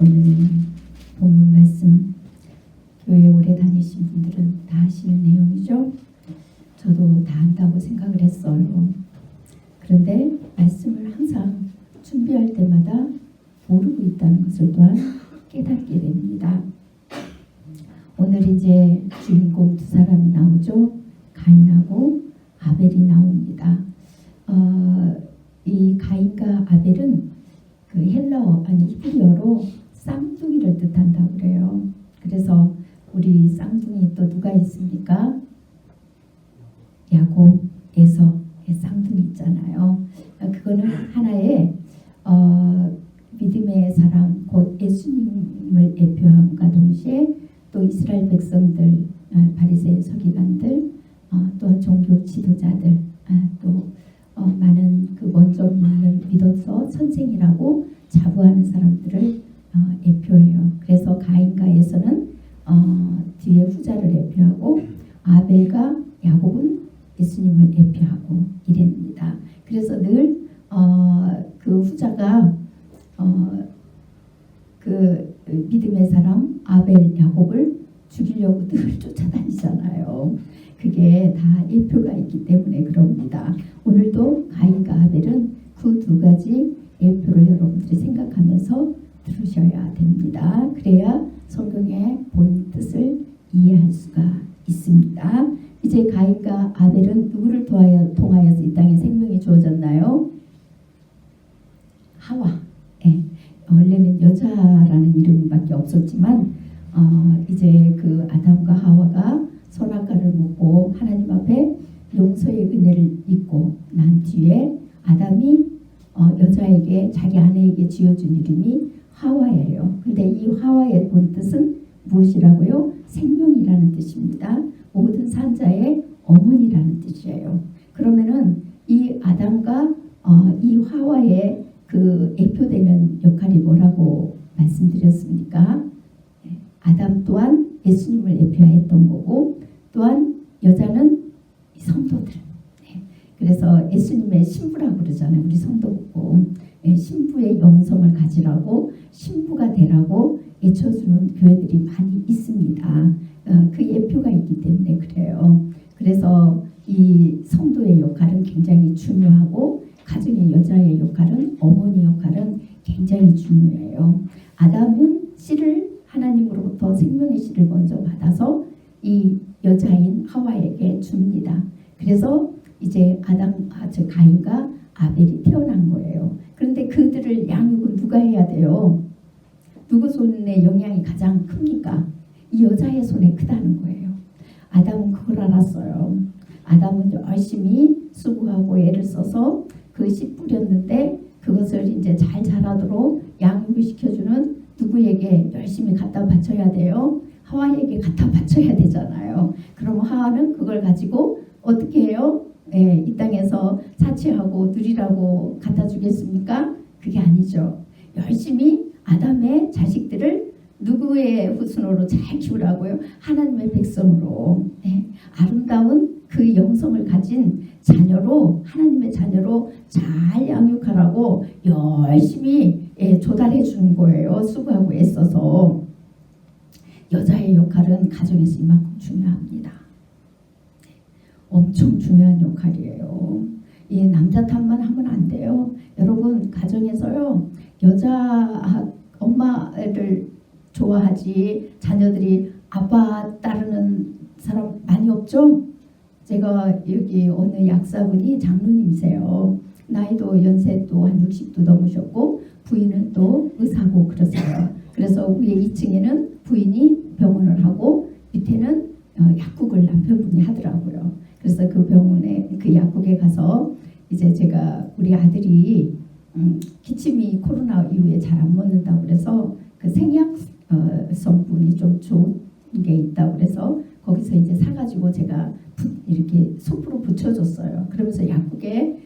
오늘 본문 말씀 교회 오래 다니신 분들은 다 아시는 내용이죠. 저도 다 안다고 생각을 했어요. 그런데 말씀을 항상 준비할 때마다 모르고 있다는 것을 또한 깨닫게 됩니다. 오늘 이제 주인공 두 사람이 나오죠. 가인하고 아벨이 나옵니다. 이 가인과 아벨은 그 헬라어 아니 히브리어로 쌍둥이를 뜻한다고 그래요. 그래서 우리 쌍둥이 또 누가 있습니까? 야곱, 에서의 쌍둥이 있잖아요. 그거는 하나의 믿음의 사람 곧 예수님을 대표함과 동시에 또 이스라엘 백성들, 바리새인 서기관들, 또 종교 지도자들, 또 많은 그 먼저 믿어서 선생이라고 자부하는 사람들을 대표해요. 그래서 가인과 에서는 뒤에 후자를 대표하고 아벨과 야곱은 예수님을 대표하고 이랬습니다. 그래서 늘 그 후자가 그 믿음의 사람 아벨 야곱을 죽이려고 늘 쫓아다니잖아요. 그게 다 예표가 있기 때문에 그럽니다. 오늘도 가인과 아벨은 그 두 가지 예표를 여러분들이 생각하면서 들으셔야 됩니다. 그래야 성경의 본 뜻을 이해할 수가 있습니다. 이제 가인과 아벨은 누구를 통하여서 이 땅에 생명이 주어졌나요? 하와. 네. 원래는 여자라는 이름밖에 없었지만 이제 그 아담과 하와가 선악과를 먹고 하나님 앞에 용서의 은혜를 입고 난 뒤에 아담이 여자에게 자기 아내에게 지어준 이름이 하와예요. 근데 이 하와의 본 뜻은 무엇이라고요? 생명이라는 뜻입니다. 모든 산자의 어머니라는 뜻이에요. 그러면은 이 아담과 이 하와의 그 대표되는 역할이 뭐라고 말씀드렸습니까? 아담 또한 예수님을 대표했던 거고 또한 여자는 성도들. 그래서 예수님의 신부라고 그러잖아요. 우리 성도고 신부의 영성을 가지라고 신부가 되라고 외쳐주는 교회들이 많이 있습니다. 그 예표가 있기 때문에 그래요. 그래서 이 성도의 역할은 굉장히 중요하고 가정의 여자의 역할은 어머니 역할은 굉장히 중요해요. 아담은 씨를 하나님으로부터 생명의 씨를 먼저 받아서 이 여자인 하와에게 줍니다. 그래서 이제 가인과 아벨이 태어난 거예요. 그런데 그들을 양육은 누가 해야 돼요? 누구 손에 영향이 가장 큽니까? 이 여자의 손에 크다는 거예요. 아담은 그걸 알았어요. 아담은 열심히 수고하고 애를 써서 그 씨 뿌렸는데 그것을 이제 잘 자라도록 양육을 시켜주는 누구에게 열심히 갖다 바쳐야 돼요? 하와에게 갖다 바쳐야 되잖아요. 그럼 하와는 그걸 가지고 어떻게 해요? 이 땅에서 사치하고 누리라고 갖다 주겠습니까? 그게 아니죠. 열심히 아담의 자식들을 누구의 후손으로 잘 키우라고요? 하나님의 백성으로. 아름다운 그 영성을 가진 자녀로 하나님의 자녀로 잘 양육하라고 열심히 조달해 주는 거예요. 수고하고 애써서. 여자의 역할은 가정에서 이만큼 중요합니다. 엄청 중요한 역할이에요. 이 남자 탓만 하면 안 돼요. 여러분 가정에서요 여자 엄마를 좋아하지 자녀들이 아빠 따르는 사람 많이 없죠? 제가 여기 어느 약사분이 장로님이세요. 나이도 연세도 한 60도 넘으셨고 부인은 또 의사고 그러세요. 그래서 위에 2층에는 부인이 병원을 하고 밑에는 약국을 남편분이 하더라고요. 그래서 그 병원에 그 약국에 가서 이제 제가 우리 아들이 기침이 코로나 이후에 잘 안 먹는다고 그래서 그 생약 성분이 좀 좋은 게 있다고 그래서 거기서 이제 사가지고 제가 이렇게 소프로 붙여줬어요. 그러면서 약국에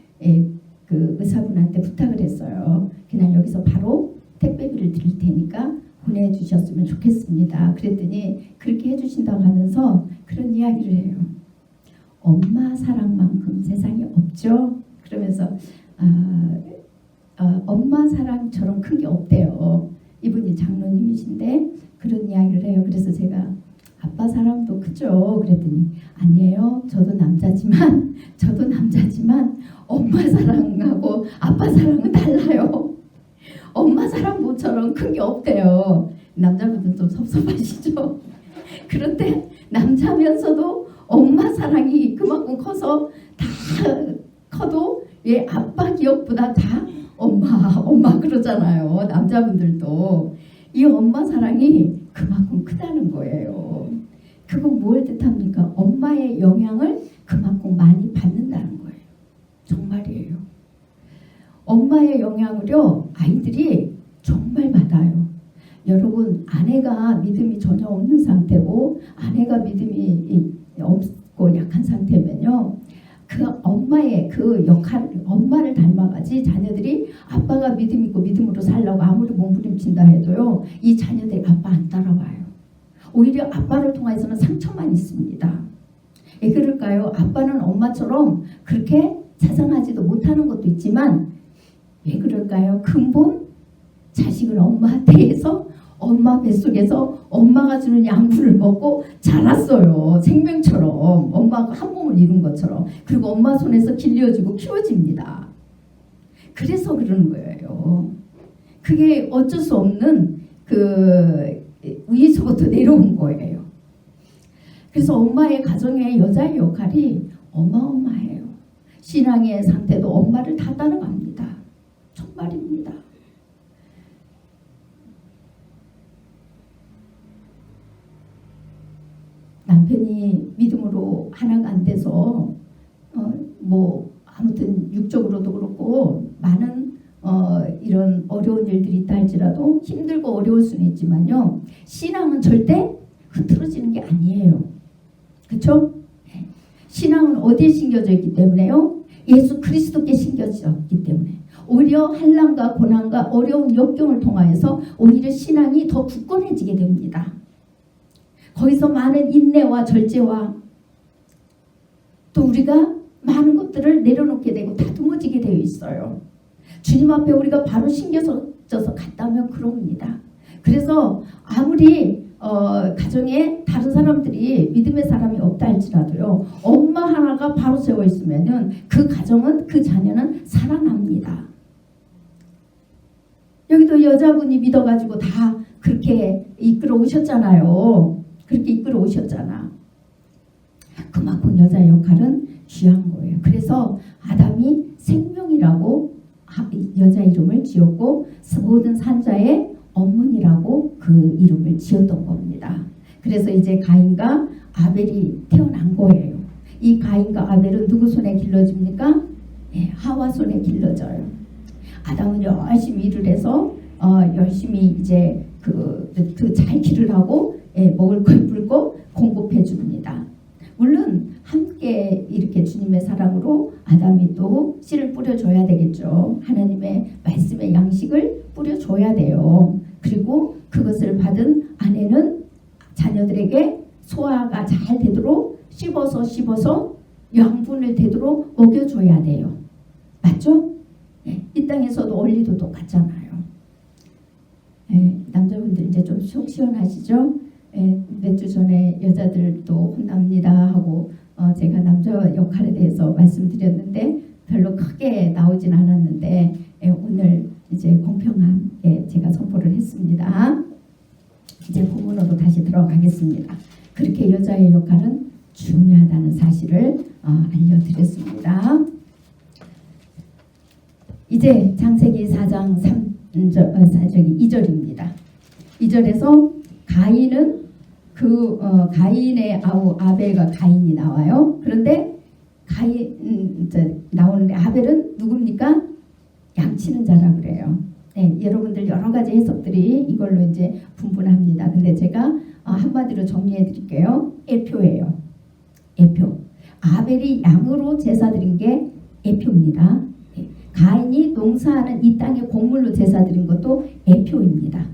그 의사분한테 부탁을 했어요. 그냥 여기서 바로 택배비를 드릴 테니까 보내주셨으면 좋겠습니다. 그랬더니 그렇게 해주신다고 하면서 그런 이야기를 해요. 엄마 사랑만큼 세상에 없죠. 그러면서 엄마 사랑처럼 큰 게 없대요. 이분이 장로님이신데 그런 이야기를 해요. 그래서 제가 아빠 사랑도 크죠? 그랬더니 아니에요. 저도 남자지만 엄마 사랑하고 아빠 사랑은 달라요. 엄마 사랑 모처럼 큰 게 없대요. 남자분들 좀 섭섭하시죠? 그런데 남자면서도 엄마 사랑이 그만큼 커서 다 커도 왜 아빠 기억보다 다 엄마 그러잖아요. 남자분들도 이 엄마 사랑이 그만큼 크다는 거예요. 그건 뭘 뜻합니까? 엄마의 영향을 그만큼 많이 받는다는 거예요. 정말이에요. 엄마의 영향을요 아이들이 정말 받아요. 여러분 아내가 믿음이 전혀 없는 상태고 아내가 믿음이 없고 약한 상태면요 그 엄마의 그 역할 엄마를 닮아가지 자녀들이 아빠가 믿음 있고 믿음으로 살라고 아무리 몸부림친다 해도요 이 자녀들이 아빠 안 따라와요. 오히려 아빠를 통해서는 상처만 있습니다. 왜 그럴까요? 아빠는 엄마처럼 그렇게 자상하지도 못하는 것도 있지만 왜 그럴까요? 근본 자식은 엄마한테 해서 엄마 뱃속에서 엄마가 주는 양분을 먹고 자랐어요. 생명처럼 엄마가 한 몸을 이룬 것처럼. 그리고 엄마 손에서 길려지고 키워집니다. 그래서 그러는 거예요. 그게 어쩔 수 없는 그 위에서부터 내려온 거예요. 그래서 엄마의 가정의 여자의 역할이 어마어마해요. 신앙의 상태도 엄마를 다 따라갑니다. 정말입니다. 남편이 믿음으로 하나가 안 돼서 뭐 아무튼 육적으로도 그렇고 많은 이런 어려운 일들이 있다 할지라도 힘들고 어려울 수는 있지만요 신앙은 절대 흐트러지는 게 아니에요. 그렇죠? 신앙은 어디에 심겨져 있기 때문에요? 예수 그리스도께 심겨져 있기 때문에 오히려 환난과 고난과 어려운 역경을 통하여서 오히려 신앙이 더 굳건해지게 됩니다. 거기서 많은 인내와 절제와 또 우리가 많은 것들을 내려놓게 되고 다듬어지게 되어 있어요. 주님 앞에 우리가 바로 심겨져서 갔다면 그럽니다. 그래서 아무리 가정에 다른 사람들이 믿음의 사람이 없다 할지라도요 엄마 하나가 바로 세워 있으면은 그 가정은 그 자녀는 살아납니다. 여기도 여자분이 믿어가지고 다 그렇게 이끌어 오셨잖아요. 그렇게 이끌어 오셨잖아. 그만큼 여자의 역할은 귀한 거예요. 그래서 아담이 생명이라고 여자 이름을 지었고 모든 산자의 어머니라고 그 이름을 지었던 겁니다. 그래서 이제 가인과 아벨이 태어난 거예요. 이 가인과 아벨은 누구 손에 길러집니까? 하와 손에 길러져요. 아담은 열심히 일을 해서 열심히 이제 그 잘 길을 하고 먹을 걸 입을 거 공급해 줍니다. 물론 함께 이렇게 주님의 사랑으로 아담이 또 씨를 뿌려줘야 되겠죠. 하나님의 말씀의 양식을 뿌려줘야 돼요. 그리고 그것을 받은 아내는 자녀들에게 소화가 잘 되도록 씹어서 양분을 되도록 먹여줘야 돼요. 맞죠? 이 땅에서도 원리도 똑같잖아요. 남자분들 이제 좀 속 시원하시죠? 몇 주 전에 여자들도 혼납니다 하고 제가 남자 역할에 대해서 말씀드렸는데 별로 크게 나오진 않았는데 오늘 이제 공평하게 제가 선포를 했습니다. 이제 본문으로 다시 들어가겠습니다. 그렇게 여자의 역할은 중요하다는 사실을 알려드렸습니다. 이제 창세기 4장 2절입니다. 2절에서 가인은 가인의 아우 아벨과 가인이 나와요. 그런데 가인 나오는데 아벨은 누굽니까? 양치는 자라 그래요. 여러분들 여러 가지 해석들이 이걸로 이제 분분합니다. 근데 제가 한마디로 정리해 드릴게요. 애표예요. 애표. 아벨이 양으로 제사 드린 게 애표입니다. 가인이 농사하는 이 땅의 곡물로 제사 드린 것도 애표입니다.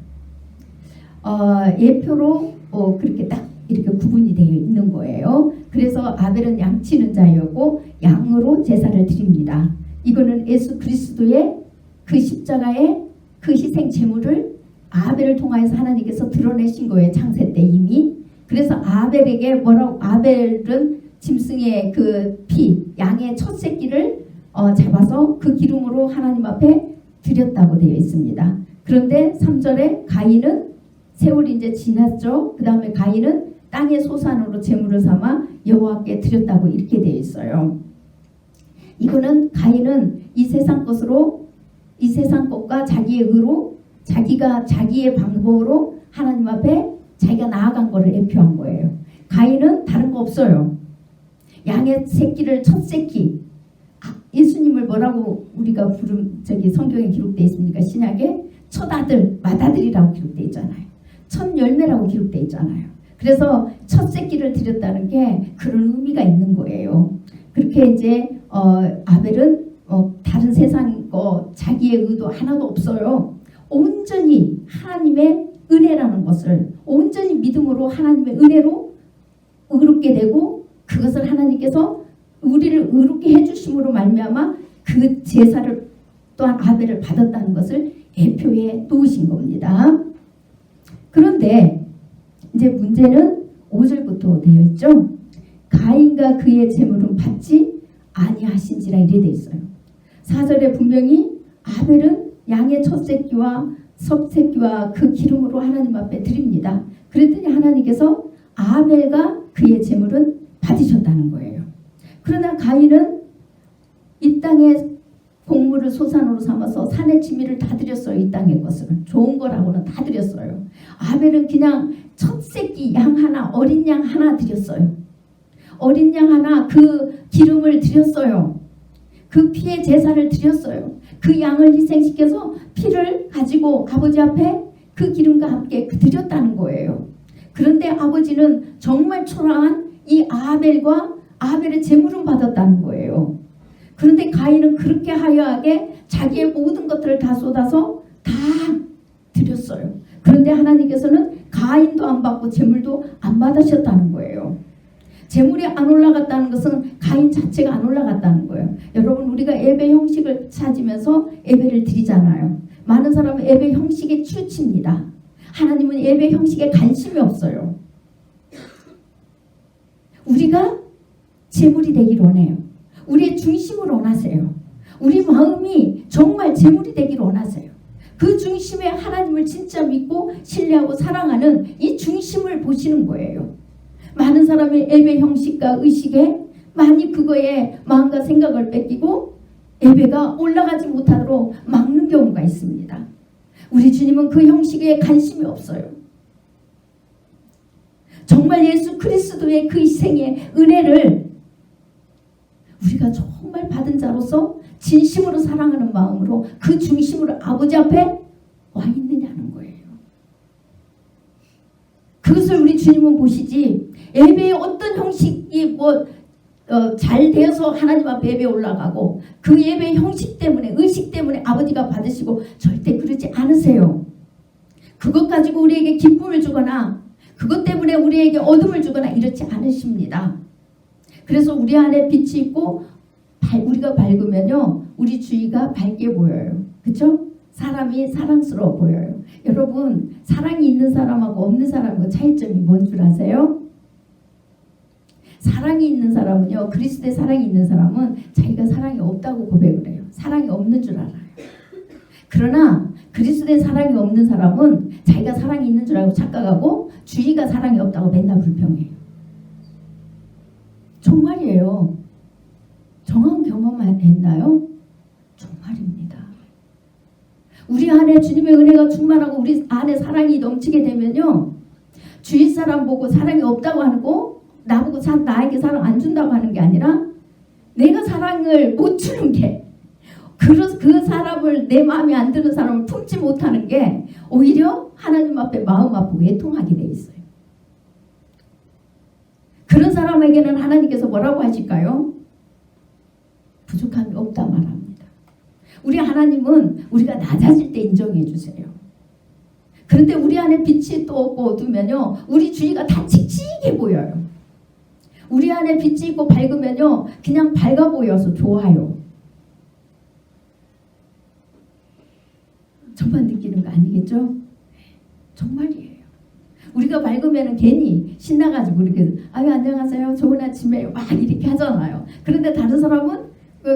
예표로 그렇게 딱 이렇게 구분이 되어 있는 거예요. 그래서 아벨은 양치는 자였고 양으로 제사를 드립니다. 이거는 예수 그리스도의 그 십자가의 그 희생 제물을 아벨을 통하여서 하나님께서 드러내신 거예요. 창세 때 이미. 그래서 아벨에게 뭐라고, 아벨은 짐승의 그 피, 양의 첫 새끼를 잡아서 그 기름으로 하나님 앞에 드렸다고 되어 있습니다. 그런데 3절에 가인은 세월이 이제 지났죠. 그 다음에 가인은 땅의 소산으로 제물을 삼아 여호와께 드렸다고 이렇게 되어 있어요. 이거는 가인은 이 세상 것과 자기의 의로, 자기가 자기의 방법으로 하나님 앞에 자기가 나아간 거를 예표한 거예요. 가인은 다른 거 없어요. 양의 새끼를 첫 새끼, 예수님을 뭐라고 우리가 성경에 기록되어 있습니까? 신약에 첫 아들, 맏아들이라고 기록되어 있잖아요. 첫 열매라고 기록되어 있잖아요. 그래서 첫 새끼를 드렸다는 게 그런 의미가 있는 거예요. 그렇게 이제 아벨은 다른 세상 자기의 의도 하나도 없어요. 온전히 하나님의 은혜라는 것을 온전히 믿음으로 하나님의 은혜로 의롭게 되고, 그것을 하나님께서 우리를 의롭게 해주심으로 말미암아 그 제사를 또한 아벨을 받았다는 것을 예표해 놓으신 겁니다. 그런데 이제 문제는 5절부터 되어 있죠. 가인과 그의 제물은 받지 아니하신지라 이래 되어 있어요. 4절에 분명히 아벨은 양의 첫 새끼와 섭새끼와 그 기름으로 하나님 앞에 드립니다. 그랬더니 하나님께서 아벨과 그의 제물은 받으셨다는 거예요. 그러나 가인은 이 땅의 곡물을 소산으로 삼아서 산의 진미를 다 드렸어요. 이 땅의 것을 좋은 거라고는 다 드렸어요. 아벨은 그냥 첫 새끼 양 하나, 어린 양 하나 드렸어요. 어린 양 하나, 그 기름을 드렸어요. 그 피의 제사를 드렸어요. 그 양을 희생시켜서 피를 가지고 아버지 앞에 그 기름과 함께 드렸다는 거예요. 그런데 아버지는 정말 초라한 이 아벨의 제물은 받았다는 거예요. 그런데 가인은 그렇게 하여하게 자기의 모든 것들을 다 쏟아서 다 드렸어요. 그런데 하나님께서는 가인도 안 받고 제물도 안 받으셨다는 거예요. 제물이 안 올라갔다는 것은 가인 자체가 안 올라갔다는 거예요. 여러분, 우리가 예배 형식을 찾으면서 예배를 드리잖아요. 많은 사람은 예배 형식에 치우칩니다. 하나님은 예배 형식에 관심이 없어요. 우리가 제물이 되기를 원해요. 우리의 중심을 원하세요. 우리 마음이 정말 제물이 되기를 원하세요. 그 중심에 하나님을 진짜 믿고 신뢰하고 사랑하는 이 중심을 보시는 거예요. 많은 사람의 예배 형식과 의식에 많이 그거에 마음과 생각을 뺏기고 예배가 올라가지 못하도록 막는 경우가 있습니다. 우리 주님은 그 형식에 관심이 없어요. 정말 예수 그리스도의 그 희생의 은혜를 우리가 정말 받은 자로서 진심으로 사랑하는 마음으로 그 중심으로 아버지 앞에 와 있느냐는 거예요. 그것을 우리 주님은 보시지, 예배의 어떤 형식이 잘 되어서 하나님 앞에 예배 올라가고 그 예배 형식 때문에, 의식 때문에 아버지가 받으시고 절대 그러지 않으세요. 그것 가지고 우리에게 기쁨을 주거나 그것 때문에 우리에게 어둠을 주거나 이렇지 않으십니다. 그래서 우리 안에 빛이 있고 우리가 밝으면요, 우리 주위가 밝게 보여요. 그렇죠? 사람이 사랑스러워 보여요. 여러분, 사랑이 있는 사람하고 없는 사람하고 차이점이 뭔 줄 아세요? 사랑이 있는 사람은요, 그리스도의 사랑이 있는 사람은 자기가 사랑이 없다고 고백을 해요. 사랑이 없는 줄 알아요. 그러나 그리스도의 사랑이 없는 사람은 자기가 사랑이 있는 줄 알고 착각하고 주위가 사랑이 없다고 맨날 불평해요. 정말이에요. 정한 경험만 했나요? 정말입니다. 우리 안에 주님의 은혜가 충만하고 우리 안에 사랑이 넘치게 되면요, 주위 사람 보고 사랑이 없다고 하고 나보고 나에게 사랑 안 준다고 하는 게 아니라 내가 사랑을 못 주는 게, 그 사람을, 내 마음에 안 드는 사람을 품지 못하는 게 오히려 하나님 앞에 마음 아프고 애통하게 돼 있어요. 그런 사람에게는 하나님께서 뭐라고 하실까요? 부족함이 없다 말합니다. 우리 하나님은 우리가 낮아질 때 인정해 주세요. 그런데 우리 안에 빛이 또 없고 어두면요, 우리 주위가 다 칙칙해 보여요. 우리 안에 빛이 있고 밝으면요, 그냥 밝아 보여서 좋아요. 저만 느끼는 거 아니겠죠? 정말이에요. 우리가 밝으면 괜히 신나가지고 이렇게 아유 안녕하세요 좋은 아침에요 막 이렇게 하잖아요. 그런데 다른 사람은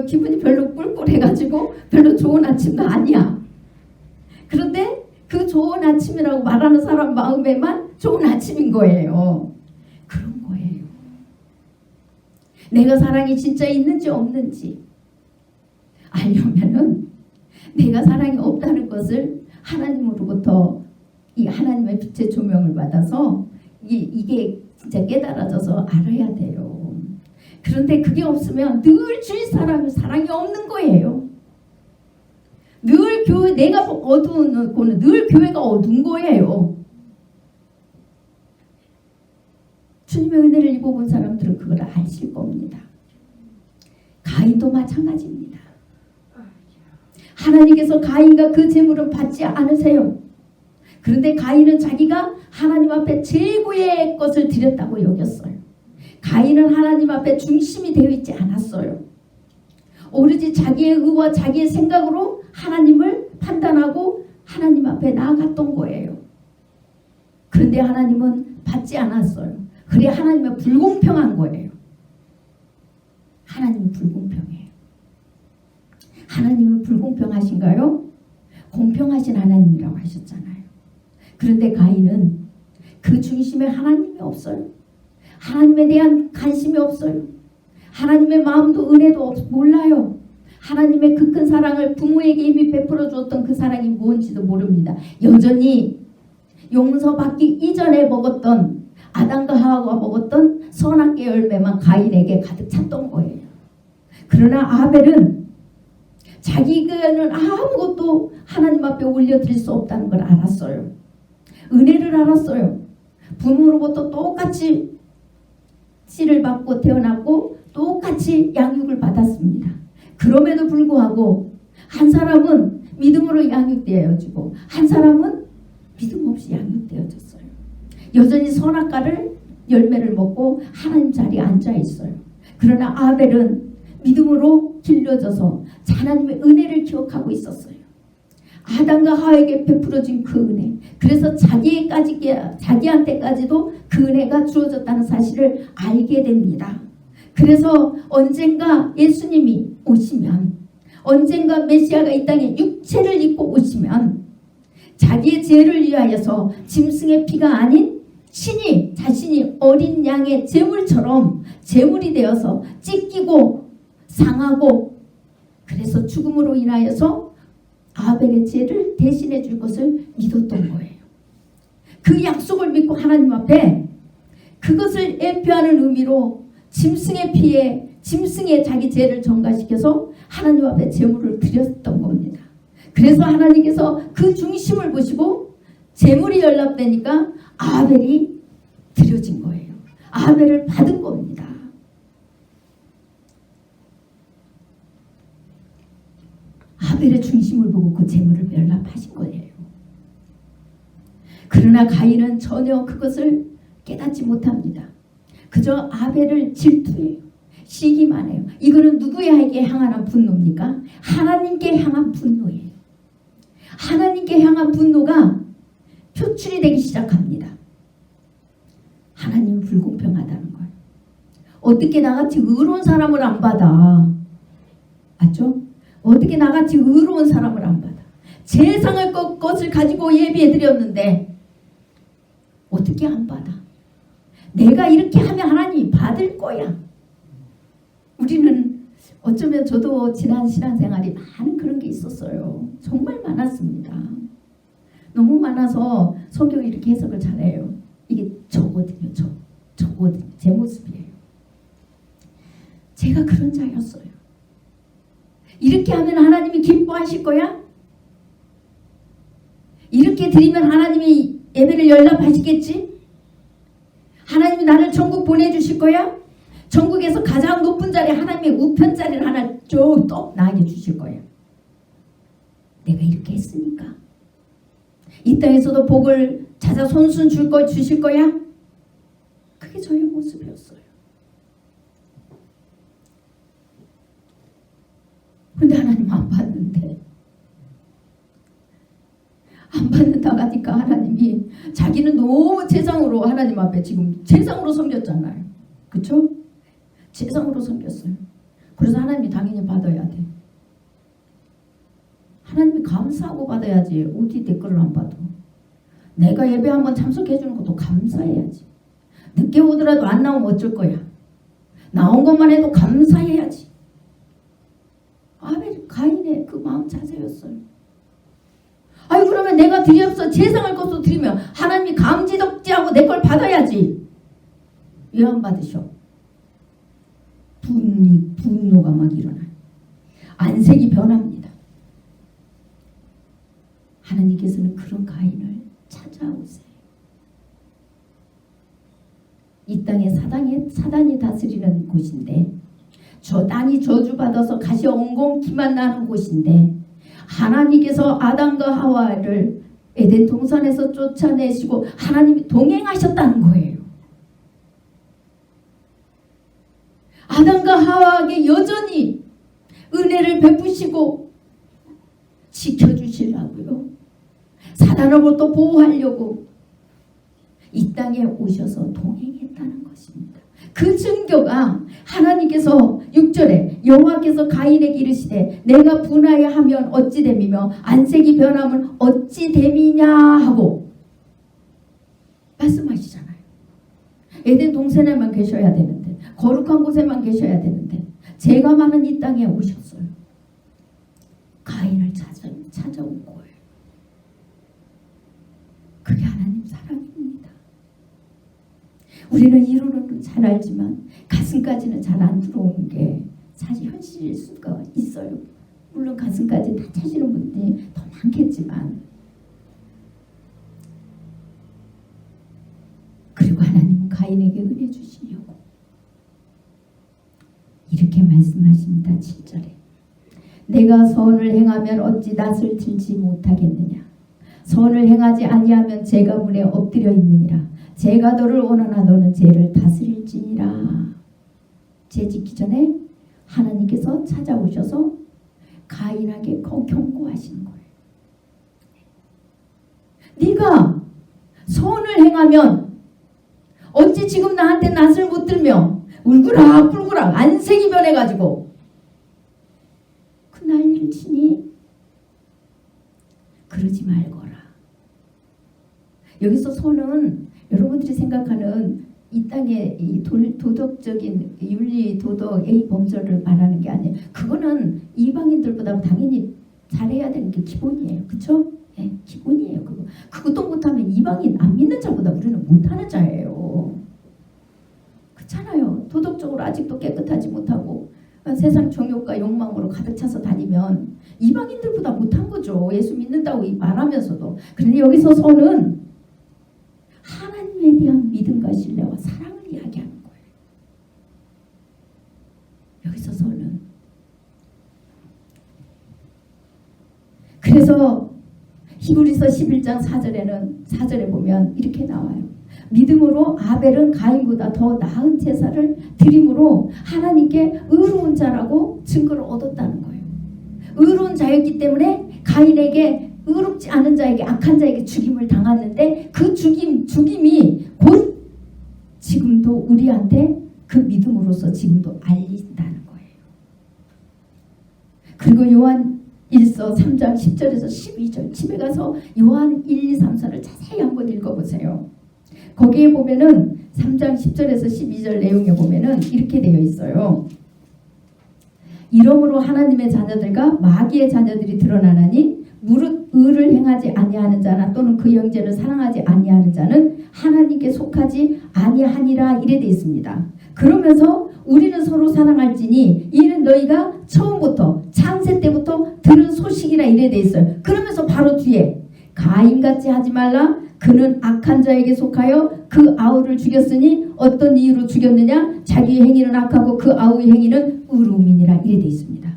기분이 별로 꿀꿀해가지고 별로 좋은 아침도 아니야. 그런데 그 좋은 아침이라고 말하는 사람 마음에만 좋은 아침인 거예요. 그런 거예요. 내가 사랑이 진짜 있는지 없는지 알려면은 내가 사랑이 없다는 것을 하나님으로부터 이 하나님의 빛의 조명을 받아서 이게 진짜 깨달아져서 알아야 돼요. 그런데 그게 없으면 늘 주위 사람이 사랑이 없는 거예요. 늘 교회 내가 어두운 거는 늘 교회가 어두운 거예요. 주님의 은혜를 입어본 사람들은 그걸 아실 겁니다. 가인도 마찬가지입니다. 하나님께서 가인과 그 재물은 받지 않으세요. 그런데 가인은 자기가 하나님 앞에 최고의 것을 드렸다고 여겼어요. 가인은 하나님 앞에 중심이 되어 있지 않았어요. 오로지 자기의 의와 자기의 생각으로 하나님을 판단하고 하나님 앞에 나아갔던 거예요. 그런데 하나님은 받지 않았어요. 그래 하나님은 불공평한 거예요. 하나님은 불공평해요. 하나님은 불공평하신가요? 공평하신 하나님이라고 하셨잖아요. 그런데 가인은 그 중심에 하나님이 없어요. 하나님에 대한 관심이 없어요. 하나님의 마음도 은혜도 몰라요. 하나님의 그 큰 사랑을 부모에게 이미 베풀어 주었던 그 사랑이 뭔지도 모릅니다. 여전히 용서받기 이전에 먹었던 아담과 하와가 먹었던 선악의 열매만 가인에게 가득 찼던 거예요. 그러나 아벨은 자기는 아무것도 하나님 앞에 올려드릴 수 없다는 걸 알았어요. 은혜를 알았어요. 부모로부터 똑같이 씨를 받고 태어났고 똑같이 양육을 받았습니다. 그럼에도 불구하고 한 사람은 믿음으로 양육되어지고 한 사람은 믿음 없이 양육되어졌어요. 여전히 선악과를 열매를 먹고 하나님 자리에 앉아 있어요. 그러나 아벨은 믿음으로 길러져서 하나님의 은혜를 기억하고 있었어요. 아담과 하와에게 베풀어진 그 은혜. 그래서 자기한테까지도 그 은혜가 주어졌다는 사실을 알게 됩니다. 그래서 언젠가 예수님이 오시면, 언젠가 메시아가 이 땅에 육체를 입고 오시면 자기의 죄를 위하여서 짐승의 피가 아닌 친히 자신이 어린 양의 제물처럼 제물이 되어서 찢기고 상하고 그래서 죽음으로 인하여서 아벨의 죄를 대신해 줄 것을 믿었던 거예요. 그 약속을 믿고 하나님 앞에 그것을 예표하는 의미로 짐승의 피에 짐승의 자기 죄를 전가시켜서 하나님 앞에 제물을 드렸던 겁니다. 그래서 하나님께서 그 중심을 보시고 제물이 연락되니까 아벨이 드려진 거예요. 아벨을 받은 겁니다. 아벨의 중심을 보고 그 제물을 연락하신 거예요. 그러나 가인은 전혀 그것을 깨닫지 못합니다. 그저 아벨을 질투해요. 시기만 해요. 이거는 누구에게 향한 분노입니까? 하나님께 향한 분노예요. 하나님께 향한 분노가 표출이 되기 시작합니다. 하나님은 불공평하다는 거예요. 어떻게 나같이 의로운 사람을 안 받아? 맞죠? 어떻게 나같이 의로운 사람을 안 받아? 세상의 것을 가지고 예비해 드렸는데 어떻게 안 받아? 내가 이렇게 하면 하나님이 받을 거야. 우리는 어쩌면 저도 지난 신앙생활이 많은 그런 게 있었어요. 정말 많았습니다. 너무 많아서 성경이 이렇게 해석을 잘해요. 이게 저거든요. 저거든요. 제 모습이에요. 제가 그런 자였어요. 이렇게 하면 하나님이 기뻐하실 거야? 이렇게 드리면 하나님이 예배를 연락하시겠지? 하나님이 나를 천국 보내주실 거야? 천국에서 가장 높은 자리 하나님의 우편 자리를 하나 쭉 떡 나게 주실 거야. 내가 이렇게 했으니까. 이 땅에서도 복을 찾아 손순 주실 거야? 그게 저의 모습이었어요. 그런데 하나님 안 받는데 안 받는다고 하니까 하나님이 자기는 너무 제상으로 하나님 앞에 지금 제상으로 섬겼잖아요. 그쵸? 제상으로 섬겼어요. 그래서 하나님이 당연히 받아야 돼. 하나님이 감사하고 받아야지. 어디 댓글을 안 봐도. 내가 예배 한번 참석해 주는 것도 감사해야지. 늦게 오더라도 안 나오면 어쩔 거야. 나온 것만 해도 감사해야지. 아벨 가인의 그 마음 자세였어요. 아니 그러면 내가 드려서 제상을 것도 드리면 하나님이 감지덕지하고 내 걸 받아야지. 왜 안 받으셔? 분노가 막 일어나요. 안색이 변합니다. 하나님께서는 그런 가인을 찾아오세요. 이 땅에 사단이 다스리는 곳인데 저 땅이 저주받아서 가시 엉겅퀴만 나는 곳인데 하나님께서 아담과 하와를 에덴 동산에서 쫓아내시고 하나님이 동행하셨다는 거예요. 아담과 하와에게 여전히 은혜를 베푸시고 지켜주시려고요. 사단으로부터 보호하려고 이 땅에 오셔서 동행했다는 것입니다. 그 증거가 하나님께서 6절에 여호와께서 가인에게 이르시되 내가 분하여 하면 어찌 됨이며 안색이 변하면 어찌 됨이냐 하고 말씀하시잖아요. 에덴 동산에만 계셔야 되는데 거룩한 곳에만 계셔야 되는데 죄가 많은 이 땅에 오셨어요. 가인을 찾아온 거예요. 그게 하나님 사랑입니다. 우리는 이론으로는 잘 알지만 가슴까지는 잘 안 들어오는 게 사실 현실일 수가 있어요. 물론 가슴까지 다 차시는 분들이 더 많겠지만 그리고 하나님은 가인에게 은혜 주시려고 이렇게 말씀하십니다. 7절에 내가 선을 행하면 어찌 낯을 들지 못하겠느냐. 선을 행하지 아니하면 죄가 문에 엎드려 있느니라. 죄가 너를 원하나 너는 죄를 다스릴지니라. 죄 짓기 전에 하나님께서 찾아오셔서 가인에게 경고하시는 거예요. 네가 선을 행하면 어찌 지금 나한테 낯을 못 들며 울그락불그락 안색이 변해가지고 그 난리를 치니 그러지 말거라. 여기서 선은 여러분들이 생각하는 이 땅의 이 도덕적인 윤리, 도덕, A 범절을 말하는 게 아니에요. 그거는 이방인들보다 당연히 잘해야 되는 게 기본이에요. 그쵸? 네, 기본이에요. 그것도 못하면 이방인 안 믿는 자보다 우리는 못하는 자예요. 그렇잖아요. 도덕적으로 아직도 깨끗하지 못하고 세상 정욕과 욕망으로 가득 차서 다니면 이방인들보다 못한 거죠. 예수 믿는다고 말하면서도. 그런데 여기서 선은 하나님에 대한 믿음과 신뢰와 사랑을 이야기하는 거예요. 여기서 선은. 그래서 히브리서 11장 4절에 보면 이렇게 나와요. 믿음으로 아벨은 가인보다 더 나은 제사를 드림으로 하나님께 의로운 자라고 증거를 얻었다는 거예요. 의로운 자였기 때문에 가인에게 의롭지 않은 자에게 악한 자에게 죽임을 당했는데 그 죽임이 곧 지금도 우리한테 그 믿음으로서 지금도 알린다는 거예요. 그리고 요한 1서 3장 10절에서 12절 집에 가서 요한 1, 2, 3, 4를 자세히 한번 읽어보세요. 거기에 보면은 3장 10절에서 12절 내용에 보면은 이렇게 되어 있어요. 이러므로 하나님의 자녀들과 마귀의 자녀들이 드러나나니 무릇 의를 행하지 아니하는 자나 또는 그 형제를 사랑하지 아니하는 자는 하나님께 속하지 아니하니라 이래 되어 있습니다. 그러면서 우리는 서로 사랑할지니 이는 너희가 처음부터 창세 때부터 들은 소식이라 이래 되어 있어요. 그러면서 바로 뒤에 가인같이 하지 말라. 그는 악한 자에게 속하여 그 아우를 죽였으니 어떤 이유로 죽였느냐. 자기의 행위는 악하고 그 아우의 행위는 의로움이니라 이래 되어 있습니다.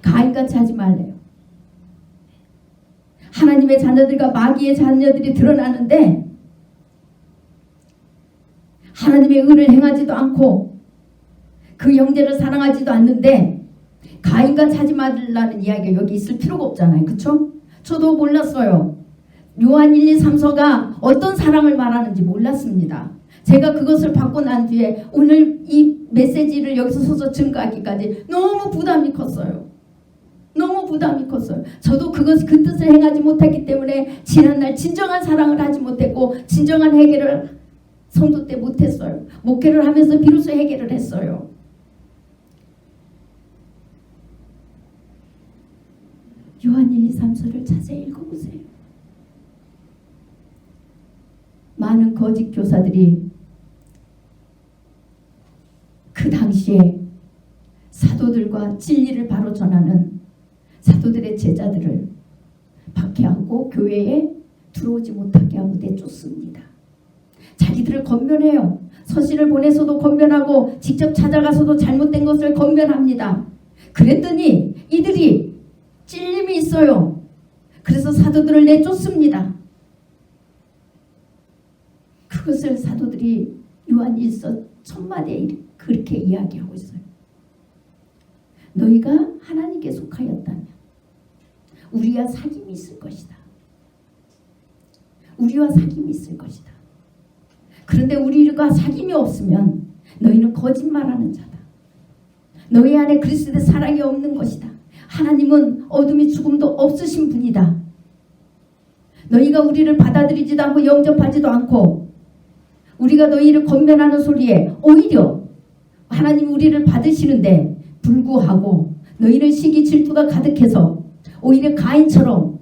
가인같이 하지 말래요. 하나님의 자녀들과 마귀의 자녀들이 드러나는데 하나님의 의를 행하지도 않고 그 형제를 사랑하지도 않는데 가인같이 하지 말라는 이야기가 여기 있을 필요가 없잖아요. 그쵸? 저도 몰랐어요. 요한 1, 2, 3서가 어떤 사랑을 말하는지 몰랐습니다. 제가 그것을 받고 난 뒤에 오늘 이 메시지를 여기서 서서 증거하기까지 너무 부담이 컸어요. 너무 부담이 컸어요. 저도 그 뜻을 행하지 못했기 때문에 지난날 진정한 사랑을 하지 못했고 진정한 해결을 성도 때 못했어요. 목회를 하면서 비로소 해결을 했어요. 요한 1, 2, 3서를 자세히 읽어보세요. 많은 거짓 교사들이 그 당시에 사도들과 진리를 바로 전하는 사도들의 제자들을 박해하고 교회에 들어오지 못하게 하고 내쫓습니다. 자기들을 건면해요. 서신을 보내서도 건면하고 직접 찾아가서도 잘못된 것을 건면합니다. 그랬더니 이들이 찔림이 있어요. 그래서 사도들을 내쫓습니다. 그것을 사도들이 요한 1서 첫마디에 그렇게 이야기하고 있어요. 너희가 하나님께 속하였다면 우리와 사귐이 있을 것이다. 우리와 사귐이 있을 것이다. 그런데 우리가 사귐이 없으면 너희는 거짓말하는 자다. 너희 안에 그리스도의 사랑이 없는 것이다. 하나님은 어둠이 죽음도 없으신 분이다. 너희가 우리를 받아들이지도 않고 영접하지도 않고 우리가 너희를 건면하는 소리에 오히려 하나님 우리를 받으시는데 불구하고 너희는 시기 질투가 가득해서 오히려 가인처럼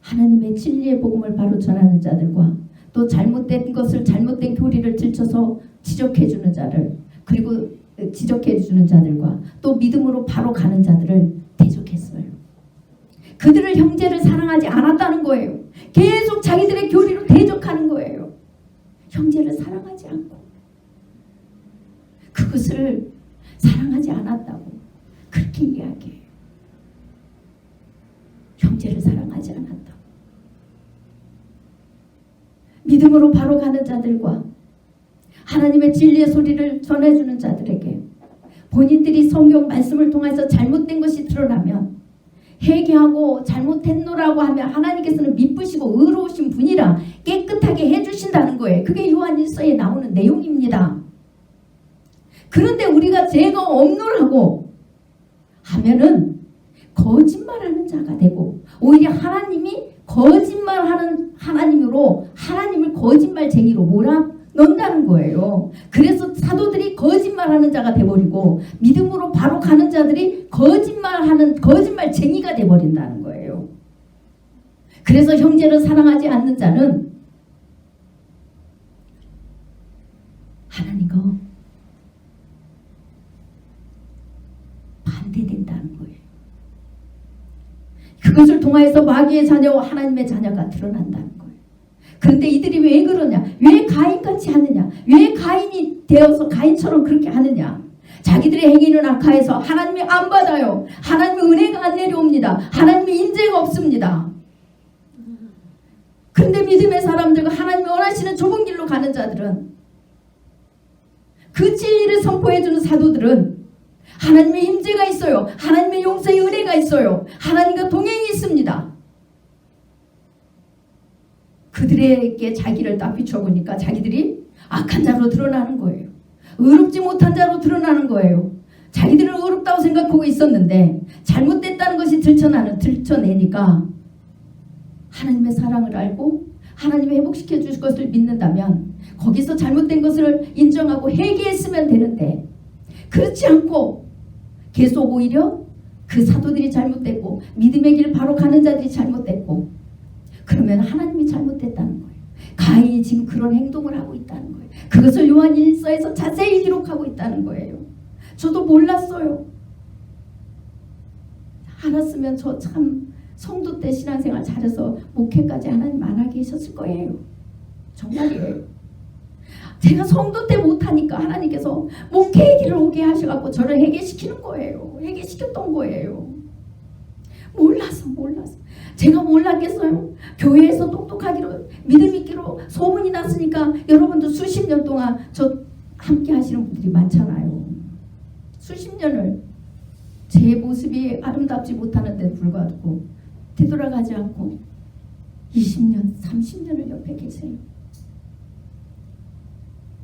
하나님의 진리의 복음을 바로 전하는 자들과 또 잘못된 것을 잘못된 교리를 들춰서 지적해주는 자를 그리고 지적해주는 자들과 또 믿음으로 바로 가는 자들을 대적했어요. 그들을 형제를 사랑하지 않았다는 거예요. 계속 자기들의 교리로 대적하는 거예요. 형제를 사랑하지 않고 그것을 사랑하지 않았다고 그렇게 이야기해요. 형제를 사랑하지 않았다고. 믿음으로 바로 가는 자들과 하나님의 진리의 소리를 전해주는 자들에게 본인들이 성경 말씀을 통해서 잘못된 것이 드러나면 회개하고 잘못했노라고 하면 하나님께서는 미쁘시고 의로우신 분이라 깨끗하게 해주신다는 거예요. 그게 요한 1서에 나오는 내용입니다. 그런데 우리가 죄가 없노라고 하면은 거짓말하는 자가 되고 오히려 하나님이 거짓말하는 하나님으로 하나님을 거짓말쟁이로 몰아넣는다는 거예요. 그래서 사도들이 거짓말하는 자가 돼버리고 믿음으로 바로 가는 자들이 거짓말하는 거짓말쟁이가 돼버린다는 거예요. 그래서 형제를 사랑하지 않는 자는 하나님과 반대된다는 거예요. 그것을 통하여서 마귀의 자녀와 하나님의 자녀가 드러난다는 거예요. 그런데 이들이 왜 그러냐? 왜 가인같이 하느냐? 왜 가인이 되어서 가인처럼 그렇게 하느냐? 자기들의 행위는 악하여서 하나님이 안 받아요. 하나님의 은혜가 안 내려옵니다. 하나님의 인재가 없습니다. 그런데 믿음의 사람들과 하나님이 원하시는 좁은 길로 가는 자들은 그 진리를 선포해주는 사도들은 하나님의 임재가 있어요. 하나님의 용서의 은혜가 있어요. 하나님과 동행이 있습니다. 그들에게 자기를 딱 비춰보니까 자기들이 악한 자로 드러나는 거예요. 의롭지 못한 자로 드러나는 거예요. 자기들은 의롭다고 생각하고 있었는데 잘못됐다는 것이 들춰내니까 하나님의 사랑을 알고 하나님이 회복시켜 주실 것을 믿는다면 거기서 잘못된 것을 인정하고 회개했으면 되는데 그렇지 않고 계속 오히려 그 사도들이 잘못됐고 믿음의 길 바로 가는 자들이 잘못됐고 그러면 하나님이 잘못됐다는 거예요. 가인이 지금 그런 행동을 하고 있다는 거예요. 그것을 요한 1서에서 자세히 기록하고 있다는 거예요. 저도 몰랐어요. 알았으면 저 참 성도 때 신앙생활 잘해서 목회까지 하나님 안 하게 하셨을 거예요. 정말이에요. 제가 성도 때 못하니까 하나님께서 목회의 길을 오게 하셔갖고 저를 회개시키는 거예요. 회개시켰던 거예요. 몰라서 제가 몰랐겠어요. 교회에서 똑똑하기로 믿음 있기로 소문이 났으니까 여러분도 수십 년 동안 저 함께 하시는 분들이 많잖아요. 수십 년을 제 모습이 아름답지 못하는 데 불구하고 되돌아가지 않고 20년, 30년을 옆에 계세요.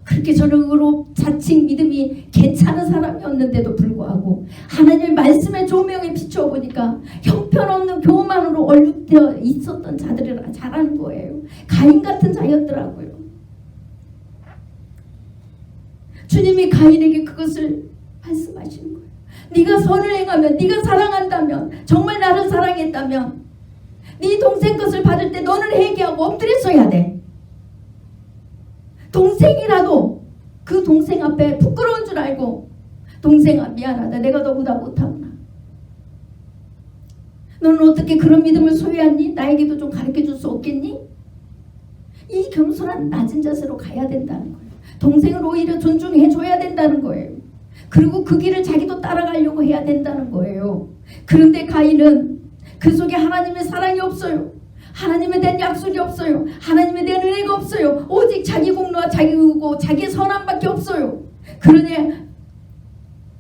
그렇게 저는 의롭 자칭 믿음이 괜찮은 사람이었는데도 불구하고 하나님의 말씀의 조명에 비추어 보니까 형편없는 교만으로 얼룩되어 있었던 자들이라 잘하는 거예요. 가인 같은 자였더라고요. 주님이 가인에게 그것을 말씀하시는 거예요. 네가 선을 행하면, 네가 사랑한다면, 정말 나를 사랑했다면 네 동생 것을 받을 때 너는 회개하고 엎드렸어야 돼. 동생이라도 그 동생 앞에 부끄러운 줄 알고, 동생아 미안하다, 내가 너보다 못하구나, 너는 어떻게 그런 믿음을 소유하니? 나에게도 좀 가르쳐줄 수 없겠니? 이 겸손한 낮은 자세로 가야 된다는 거예요. 동생을 오히려 존중해줘야 된다는 거예요. 그리고 그 길을 자기도 따라가려고 해야 된다는 거예요. 그런데 가인은 그 속에 하나님의 사랑이 없어요. 하나님에 대한 약속이 없어요. 하나님에 대한 은혜가 없어요. 오직 자기 공로와 자기 의고 자기의 선함밖에 없어요. 그러니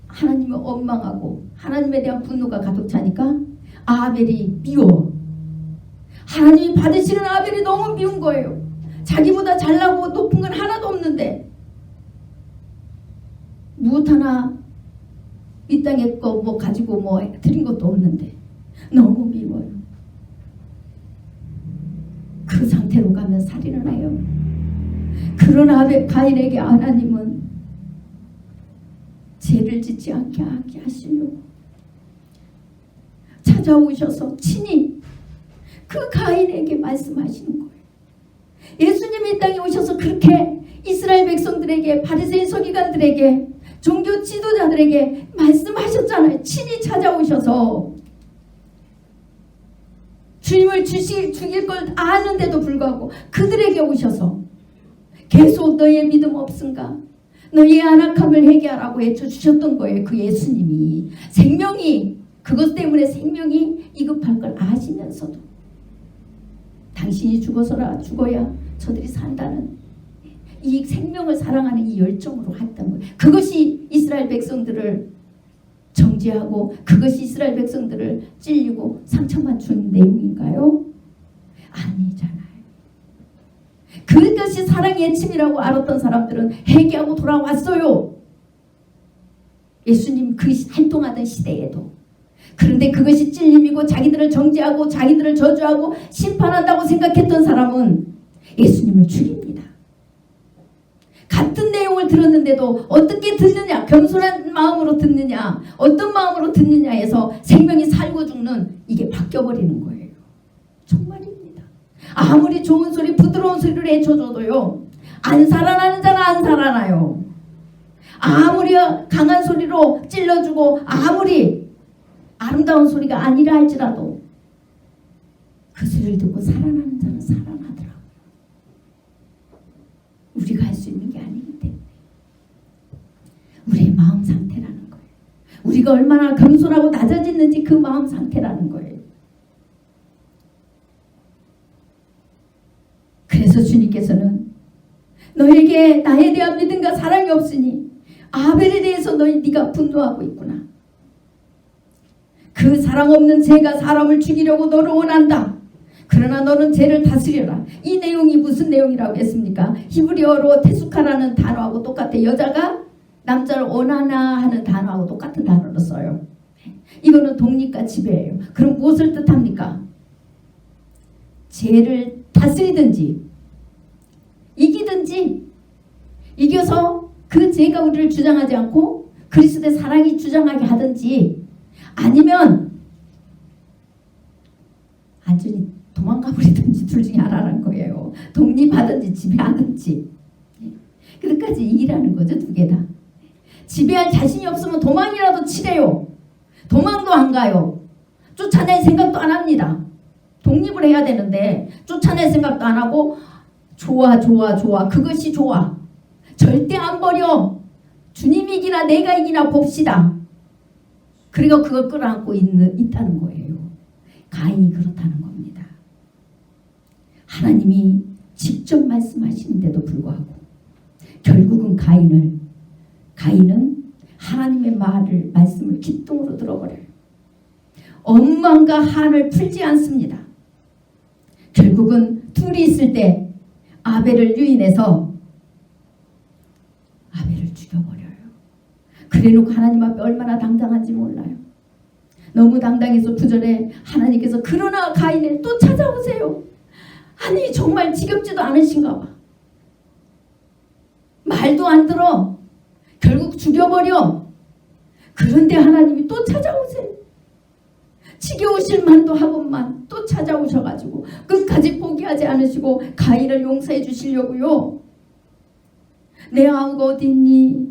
하나님을 원망하고 하나님에 대한 분노가 가득 차니까 아벨이 미워. 하나님이 받으시는 아벨이 너무 미운 거예요. 자기보다 잘나고 높은 건 하나도 없는데 무엇 하나 이 땅에 거 뭐 가지고 뭐 드린 것도 없는데 너무 미워요. 그 상태로 가면 살인을 해요. 그러나 가인에게 하나님은 죄를 짓지 않게 하게 하시려고 찾아오셔서 친히 그 가인에게 말씀하시는 거예요. 예수님이 이 땅에 오셔서 그렇게 이스라엘 백성들에게, 바리새인 서기관들에게, 종교 지도자들에게 말씀하셨잖아요. 친히 찾아오셔서 주님을 죽일 걸 아는데도 불구하고 그들에게 오셔서 계속 너희의 믿음 없은가? 너희의 안악함을 회개하라고 해주셨던 거예요. 그 예수님이 생명이, 그것 때문에 생명이 이급할 걸 아시면서도 당신이 죽어야 저들이 산다는 이 생명을 사랑하는 이 열정으로 했던 거예요. 그것이 이스라엘 백성들을 정죄하고 그것이 이스라엘 백성들을 찔리고 상처만 준 내용인가요? 아니잖아요. 그것이 사랑의 핵심이라고 알았던 사람들은 회개하고 돌아왔어요. 예수님 그 활동하던 시대에도. 그런데 그것이 찔림이고 자기들을 정죄하고 자기들을 저주하고 심판한다고 생각했던 사람은 예수님을 죽입니다. 같은 내용을 들었는데도 어떻게 듣느냐, 겸손한 마음으로 듣느냐, 어떤 마음으로 듣느냐 해서 생명이 살고 죽는, 이게 바뀌어버리는 거예요. 정말입니다. 아무리 좋은 소리, 부드러운 소리를 해줘도요, 안 살아나는 자는 안 살아나요. 아무리 강한 소리로 찔러주고 아무리 아름다운 소리가 아니라 할지라도 그 소리를 듣고 살아나는 자는 살아나더라고요. 우리가 할 수 있는 게 아니기 때문에. 우리의 마음 상태라는 거예요. 우리가 얼마나 겸손하고 낮아졌는지 그 마음 상태라는 거예요. 그래서 주님께서는 너에게 나에 대한 믿음과 사랑이 없으니 아벨에 대해서 네가 분노하고 있구나. 그 사랑 없는 죄가 사람을 죽이려고 너를 원한다. 그러나 너는 죄를 다스려라. 이 내용이 무슨 내용이라고 했습니까? 히브리어로 테수카라는 단어하고 똑같아. 여자가 남자를 원하나 하는 단어하고 똑같은 단어로 써요. 이거는 독립과 지배예요. 그럼 무엇을 뜻합니까? 죄를 다스리든지 이기든지, 이겨서 그 죄가 우리를 주장하지 않고 그리스도의 사랑이 주장하게 하든지, 아니면 완전히 도망가 버리든지 둘 중에 하나라는 거예요. 독립하든지 지배하든지. 끝까지 이기라는 거죠. 두 개 다. 지배할 자신이 없으면 도망이라도 치래요. 도망도 안 가요. 쫓아낼 생각도 안 합니다. 독립을 해야 되는데 쫓아낼 생각도 안 하고 좋아 그것이 좋아. 절대 안 버려. 주님이 이기나 내가 이기나 봅시다. 그리고 그걸 끌어안고 있다는 거예요. 가인이 그렇다는 겁니다. 하나님이 직접 말씀하시는데도 불구하고 결국은 가인은 하나님의 말씀을 기똥으로 들어버려요. 원망과 한을 풀지 않습니다. 결국은 둘이 있을 때 아벨을 유인해서 아벨을 죽여버려요. 그래놓고 하나님 앞에 얼마나 당당한지 몰라요. 너무 당당해서 9절에 하나님께서 그러나 가인을 또 찾아오세요. 아니 정말 지겹지도 않으신가 봐. 말도 안 들어. 결국 죽여버려. 그런데 하나님이 또 찾아오세요. 지겨우실 만도 하건만 또 찾아오셔가지고 끝까지 포기하지 않으시고 가인을 용서해 주시려고요. 내 아우가 어디 있니?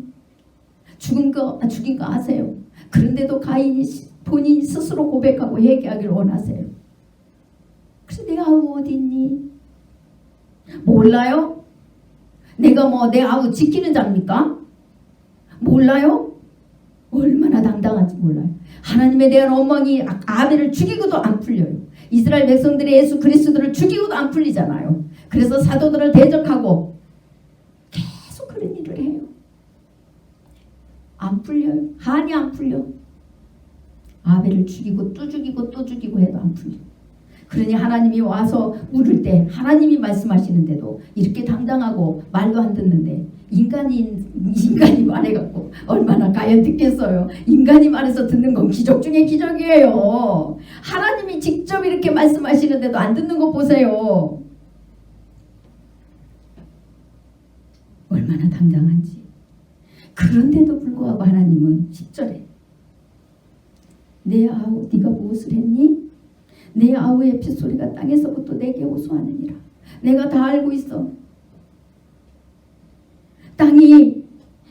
죽인 거 아세요. 그런데도 가인이 본인이 스스로 고백하고 회개하기를 원하세요. 그래서 내 아우 어디 있니? 몰라요? 내가 뭐 내 아우 지키는 자입니까? 몰라요? 얼마나 당당한지 몰라요. 하나님에 대한 원망이 아벨을 죽이고도 안 풀려요. 이스라엘 백성들이 예수 그리스도를 죽이고도 안 풀리잖아요. 그래서 사도들을 대적하고 계속 그런 일을 해요. 안 풀려요. 한이 안 풀려. 아벨을 죽이고 또 죽이고 또 죽이고 해도 안 풀려. 그러니 하나님이 와서 물을 때 하나님이 말씀하시는데도 이렇게 당당하고 말도 안 듣는데 인간이 말해갖고 얼마나 가야 듣겠어요. 인간이 말해서 듣는 건 기적 중에 기적이에요. 하나님이 직접 이렇게 말씀하시는데도 안 듣는 거 보세요. 얼마나 당당한지. 그런데도 불구하고 하나님은 10절에 내 아우 네가 무엇을 했니? 내 아우의 핏소리가 땅에서부터 내게 호소하느니라. 내가 다 알고 있어. 땅이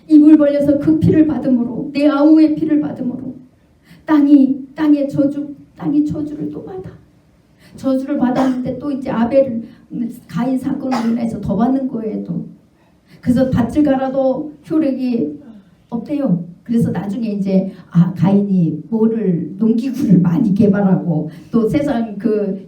입을 벌려서 그 피를 받음으로 내 아우의 피를 받음으로 땅이 저주를 또 받아. 저주를 받았는데 또 이제 아벨을 가인 사건으로 인해서 더 받는 거예요. 또. 그래서 밭을 갈아도 효력이 없대요. 그래서 나중에 이제 가인이 농기구를 많이 개발하고 또 세상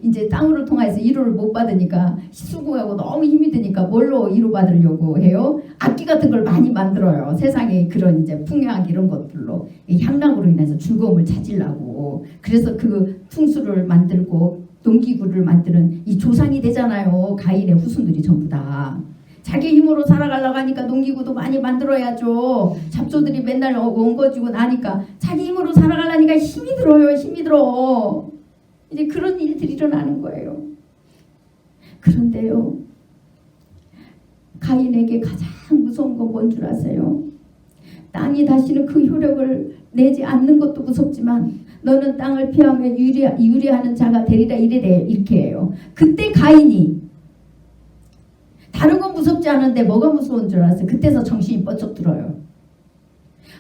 이제 땅으로 통해서 위로를 못 받으니까 수고하고 너무 힘이 드니까 뭘로 위로 받으려고 해요? 악기 같은 걸 많이 만들어요. 세상에 그런 이제 풍요악 이런 것들로 향락으로 인해서 즐거움을 찾으려고. 그래서 그 풍수를 만들고 농기구를 만드는 이 조상이 되잖아요. 가인의 후손들이 전부 다. 자기 힘으로 살아가려고 하니까 농기구도 많이 만들어야죠. 잡초들이 맨날 엉거지고 나니까 자기 힘으로 살아가려니까 힘이 들어요. 힘이 들어. 이제 그런 일들이 일어나는 거예요. 그런데요. 가인에게 가장 무서운 건 뭔 줄 아세요? 땅이 다시는 그 효력을 내지 않는 것도 무섭지만 너는 땅을 피하며 유리하는 자가 되리라 이렇게 해요. 그때 가인이 다른 건 무섭지 않은데 뭐가 무서운 줄 알았어요? 그때서 정신이 번쩍 들어요.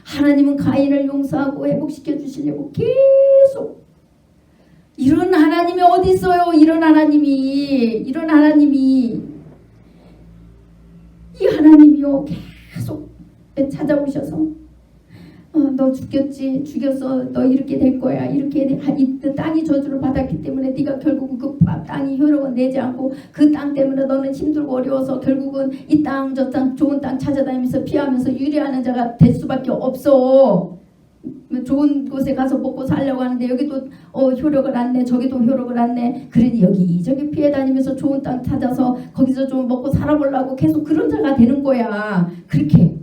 하나님은 가인을 용서하고 회복시켜 주시려고 계속 이런 하나님이 어디 있어요? 이런 하나님이 이 하나님이요 계속 찾아오셔서 너 죽였어. 너 이렇게 될 거야. 이렇게 땅이 저주를 받았기 때문에 네가 결국은 그 땅이 효력을 내지 않고 그 땅 때문에 너는 힘들고 어려워서 결국은 이 땅 저 땅 좋은 땅 찾아다니면서 피하면서 유리하는 자가 될 수밖에 없어. 좋은 곳에 가서 먹고 살려고 하는데 여기도 효력을 안 내, 저기도 효력을 안 내. 그러니 여기저기 피해 다니면서 좋은 땅 찾아서 거기서 좀 먹고 살아보려고 계속 그런 자가 되는 거야. 그렇게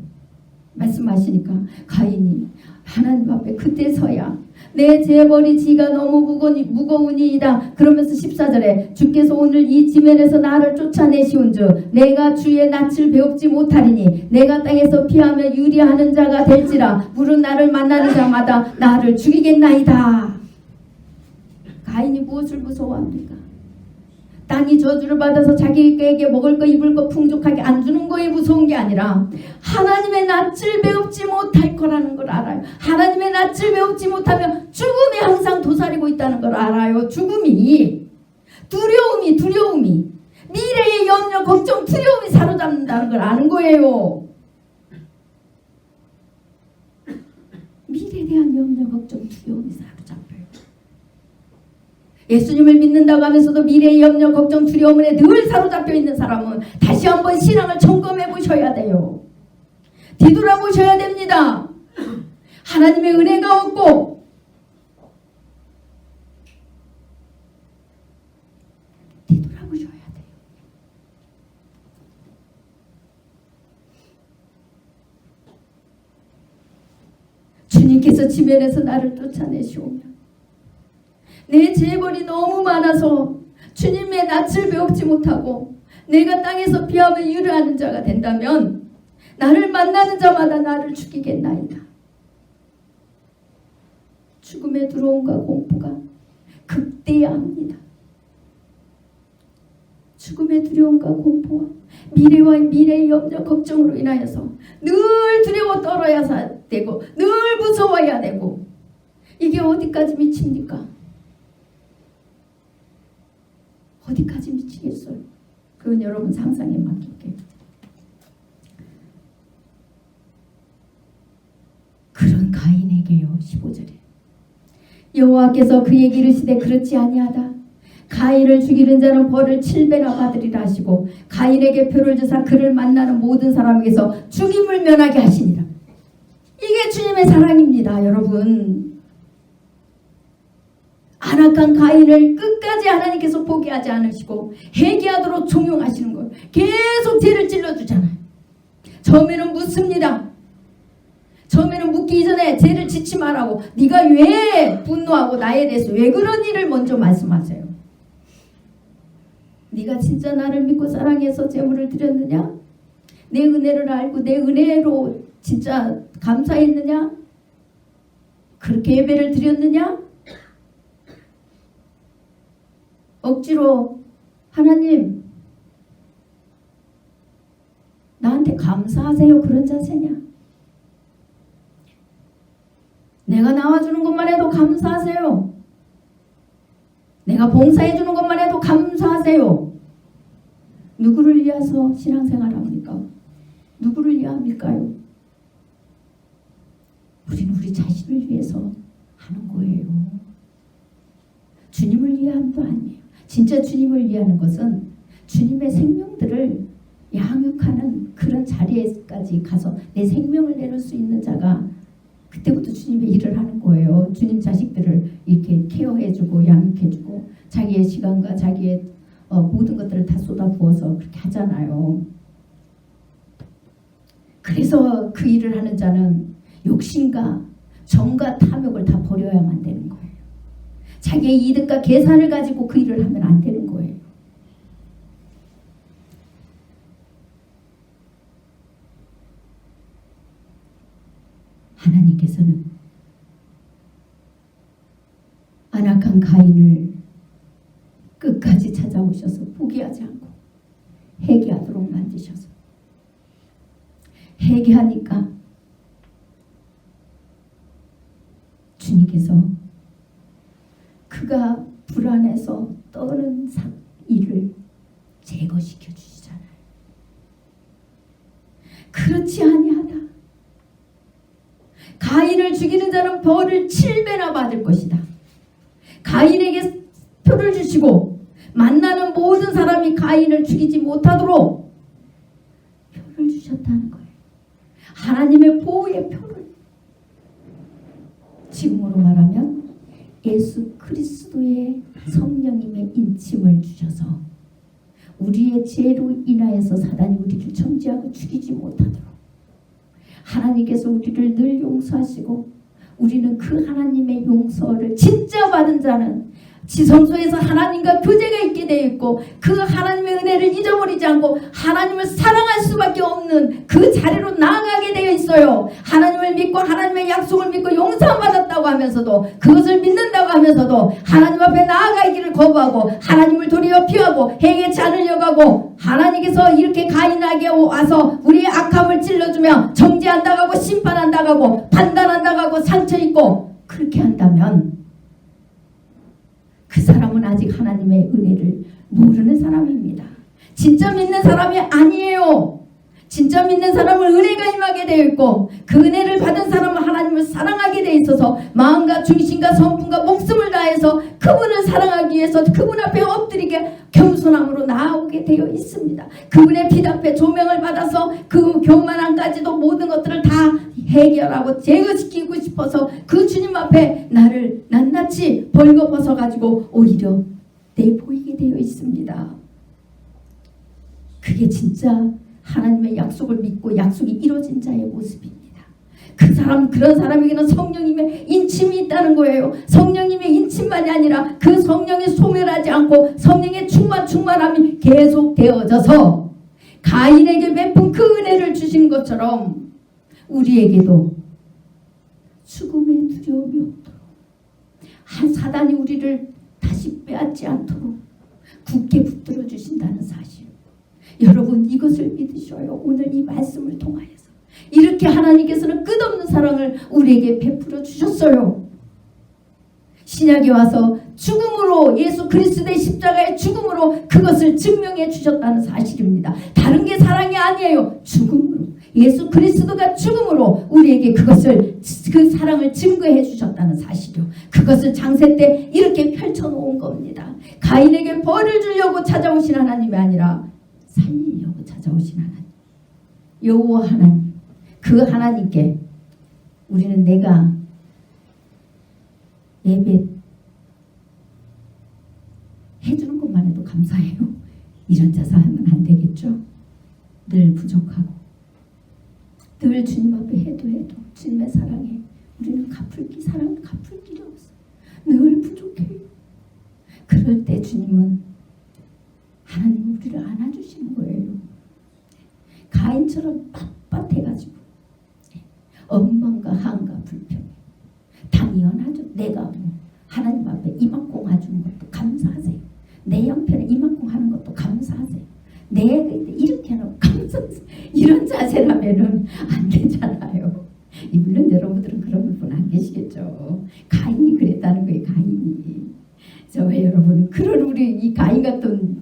말씀하시니까 가인이 하나님 앞에 그때서야 내 재벌이 지가 너무 무거우니이다. 그러면서 14절에 주께서 오늘 이 지면에서 나를 쫓아내시온즉 내가 주의 낯을 배웁지 못하리니 내가 땅에서 피하며 유리하는 자가 될지라 물은 나를 만나는 자마다 나를 죽이겠나이다. 가인이 무엇을 무서워합니까? 땅이 저주를 받아서 자기에게 먹을 거 입을 거 풍족하게 안 주는 거에 무서운 게 아니라 하나님의 낯을 배웁지 못할 거라는 걸 알아요. 하나님의 낯을 배웁지 못하면 죽음이 항상 도사리고 있다는 걸 알아요. 두려움이 미래의 염려 걱정 두려움이 사로잡는다는 걸 아는 거예요. 미래에 대한 염려 걱정 두려움이 사로잡혀요. 예수님을 믿는다고 하면서도 미래의 염려, 걱정, 두려움에 늘 사로잡혀 있는 사람은 다시 한번 신앙을 점검해 보셔야 돼요. 뒤돌아보셔야 됩니다. 하나님의 은혜가 없고 뒤돌아보셔야 주님께서 지면에서 나를 쫓아내시오며 내 재벌이 너무 많아서 주님의 낯을 배우지 못하고 내가 땅에서 비하며 유래하는 자가 된다면 나를 만나는 자마다 나를 죽이겠나이다. 죽음의 두려움과 공포가 극대화합니다. 죽음의 두려움과 공포와 미래와 미래의 염려 걱정으로 인하여서 늘 두려워 떨어야 되고 늘 무서워야 되고 이게 어디까지 미칩니까? 어디까지 미치겠어요? 그건 여러분 상상에 맡길게요. 그런 가인에게요. 15절에 여호와께서 그에게 이르시되 그렇지 아니하다. 가인을 죽이는 자는 벌을 7배나 받으리라 하시고 가인에게 표를 주사 그를 만나는 모든 사람에게서 죽임을 면하게 하시니라. 이게 주님의 사랑입니다. 여러분, 안악한 가인을 끝까지 하나님께서 포기하지 않으시고 회개하도록 종용하시는 거예요. 계속 죄를 찔러주잖아요. 처음에는 묻습니다. 처음에는 묻기 전에 죄를 짓지 말라고, 네가 왜 분노하고 나에 대해서 왜 그런 일을 먼저 말씀하세요. 네가 진짜 나를 믿고 사랑해서 제물을 드렸느냐? 내 은혜를 알고 내 은혜로 진짜 감사했느냐? 그렇게 예배를 드렸느냐? 억지로 하나님 나한테 감사하세요 그런 자세냐? 내가 나와주는 것만 해도 감사하세요. 내가 봉사해주는 것만 해도 감사하세요. 누구를 위해서 신앙생활합니까? 누구를 위함일까요? 우리는 우리 자신을 위해서 하는 거예요. 주님을 위함도 아니에요. 진짜 주님을 위하는 것은 주님의 생명들을 양육하는 그런 자리에까지 가서 내 생명을 내놓을 수 있는 자가 그때부터 주님의 일을 하는 거예요. 주님 자식들을 이렇게 케어해주고 양육해주고 자기의 시간과 자기의 모든 것들을 다 쏟아부어서 그렇게 하잖아요. 그래서 그 일을 하는 자는 욕심과 정과 탐욕을 다 버려야만 되는 거예요. 자기의 이득과 계산을 가지고 그 일을 하면 안 되는 거예요. 하나님께서는 안악한 가인을 끝까지 찾아오셔서 포기하지 않고 회개하도록 만드셔서 회개하니까 주님께서 그가 불안해서 떠는 일을 제거시켜 주시잖아요. 그렇지 아니하다. 가인을 죽이는 자는 벌을 7배나 받을 것이다. 가인에게 표를 주시고 만나는 모든 사람이 가인을 죽이지 못하도록 표를 주셨다는 거예요. 하나님의 보호의 표를. 지금으로 말하면 예수 그리스도의 성령님의 인침을 주셔서 우리의 죄로 인하여서 사단이 우리를 정죄하고 죽이지 못하도록 하나님께서 우리를 늘 용서하시고 우리는 그 하나님의 용서를 진짜 받은 자는 지성소에서 하나님과 교제가 있게 되어 있고 그 하나님의 은혜를 잊어버리지 않고 하나님을 사랑할 수밖에 없는 그 자리로 나아가게 되어 있어요. 하나님을 믿고 하나님의 약속을 믿고 용서받았다고 하면서도 그것을 믿는다고 하면서도 하나님 앞에 나아가기를 거부하고 하나님을 도리어 피하고 회개치 않으려고 하고 하나님께서 이렇게 가인에게 와서 우리의 악함을 찔러주며 정죄 안 당하고 심판 안 당하고 판단 안 당하고 상처 입고 그렇게 한다면 그 사람은 아직 하나님의 은혜를 모르는 사람입니다. 진짜 믿는 사람이 아니에요. 진짜 믿는 사람은 은혜가 임하게 되어 있고 그 은혜를 받은 사람은 하나님을 사랑하게 되어 있어서 마음과 중심과 성품과 목숨을 다해서 그분을 사랑하기 위해서 그분 앞에 엎드리게 겸손함으로 나아오게 되어 있습니다. 그분의 빛 앞에 조명을 받아서 그 교만함까지도 모든 것들을 다 해결하고 제거시키고 싶어서 그 주님 앞에 나를 낱낱이 벌거벗어 가지고 오히려 내보이게 되어 있습니다. 그게 진짜 하나님의 약속을 믿고 약속이 이루어진 자의 모습입니다. 그 사람 그런 사람에게는 성령님의 인침이 있다는 거예요. 성령님의 인침만이 아니라 그 성령이 소멸하지 않고 성령의 충만함이 계속되어져서 가인에게 베푼 그 은혜를 주신 것처럼 우리에게도 죽음의 두려움이 없도록 한 사단이 우리를 다시 빼앗지 않도록 굳게 붙들어 주신다는 사실, 여러분 이것을 믿으셔요. 오늘 이 말씀을 통하여서 이렇게 하나님께서는 끝없는 사랑을 우리에게 베풀어 주셨어요. 신약에 와서 죽음으로, 예수 그리스도의 십자가의 죽음으로 그것을 증명해 주셨다는 사실입니다. 다른 게 사랑이 아니에요. 죽음으로, 예수 그리스도가 죽음으로 우리에게 그것을, 그 사랑을 증거해 주셨다는 사실이요. 그것을 장세 때 이렇게 펼쳐놓은 겁니다. 가인에게 벌을 주려고 찾아오신 하나님이 아니라 살리려고 찾아오신 하나님, 여호와 하나님, 그 하나님께 우리는 내가 예배 해주는 것만 해도 감사해요. 이런 자세 하면 안 되겠죠. 늘 부족하고 늘 주님 앞에 해도 주님의 사랑에 우리는 사랑을 갚을 길이 없어. 늘 부족해요. 그럴 때 주님은, 하나님 우리를 안아주시는 거예요. 가인처럼 빳빳해가지고 원망과 한과 불평 당연하죠. 내가 뭐 하나님 앞에 이만큼 해주는 것도 감사하세요. 내 형편에 이만큼 하는 것도 감사하세요. 내가 이렇게 하는 거 감사하세요. 이런 자세라면은 안 되잖아요. 물론 여러분들은 그런 분 안 계시겠죠. 가인이 그랬다는 거예요. 가인이. 저와 여러분은 그런 우리 이 가인 같은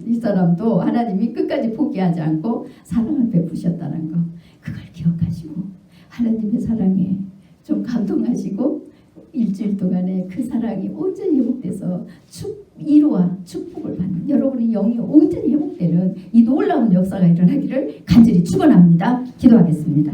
이 사람도 하나님이 끝까지 포기하지 않고 사랑을 베푸셨다는 거, 그걸 기억하시고 하나님의 사랑에 좀 감동하시고 일주일 동안에 그 사랑이 온전히 회복돼서 위로와 축복을 받는, 여러분의 영이 온전히 회복되는 이 놀라운 역사가 일어나기를 간절히 축원합니다. 기도하겠습니다.